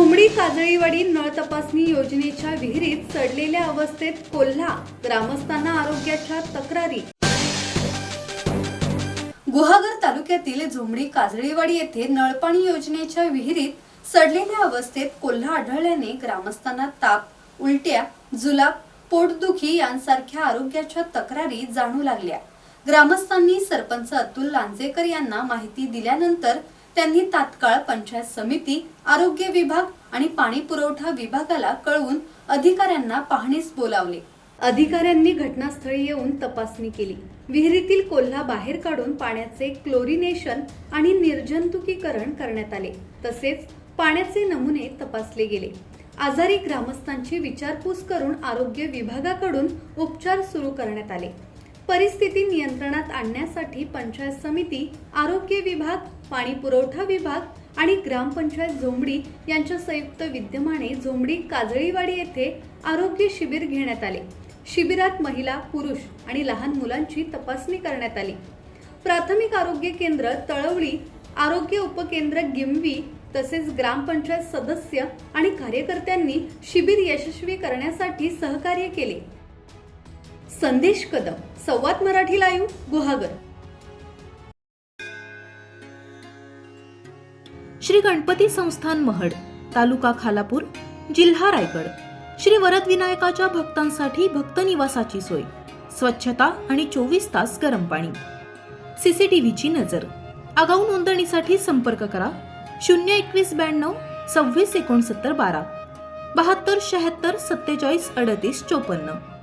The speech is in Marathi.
झोमडी काजळीवाडी नळ तपासणी योजनेच्या विहिरीत सडलेल्या अवस्थेत कोल्हा, ग्रामस्थांना आरोग्याच्या तक्रारी। गुहागर तालुक्यातील झोमडी काजळीवाडी येथे नळपाणी योजनेच्या विहिरीत सडलेल्या अवस्थेत कोल्हा आढळल्याने ग्रामस्थांना ताप, उलट्या, जुलाब, पोटदुखी यांसारख्या आरोग्याच्या तक्रारी जाणू लागल्या। ग्रामस्थांनी सरपंच अतुल लांजेकर यांना माहिती दिल्यानंतर त्यांनी तात्काळ पंचायत समिती, आरोग्य विभाग आणि पाणी पुरवठा विभागाला कळवून अधिकाऱ्यांना पाहणीस बोलावले। अधिकाऱ्यांनी घटनास्थळी येऊन तपासणी केली। विहिरीतील कोल्हा बाहेर काढून पाण्याचे क्लोरिनेशन आणि निर्जंतुकीकरण करण्यात आले। तसेच पाण्याचे नमुने तपासले गेले। आजारी ग्रामस्थांची विचारपूस करून आरोग्य विभागाकडून उपचार सुरू करण्यात आले। परिस्थिती नियंत्रणात आणण्यासाठी पंचायत समिती, आरोग्य विभाग, पाणी पुरवठा विभाग आणि ग्रामपंचायत झोमडी यांच्या संयुक्त विद्यमाने झोमडी काजळीवाडी येथे आरोग्य शिबिर घेण्यात आले। शिबिरात महिला, पुरुष आणि लहान मुलांची तपासणी करण्यात आली। प्राथमिक आरोग्य केंद्र तळवळी, आरोग्य उपकेंद्र गिमवी तसेच ग्रामपंचायत सदस्य आणि कार्यकर्त्यांनी शिबिर यशस्वी करण्यासाठी सहकार्य केले। संदेश कदम, संवाद मराठी लाईव्ह, गुहागर। श्री गणपती संस्थान महड, तालुका खालापूर, जिल्हा रायगड। श्री वरद विनायकाच्या भक्तांसाठी भक्त निवासाची सोय, स्वच्छता आणि 24 तास गरम पाणी, सीसीटीव्हीची नजर। आगाऊ नोंदणीसाठी संपर्क करा 02192 26 69 12 72 76 47 38 54।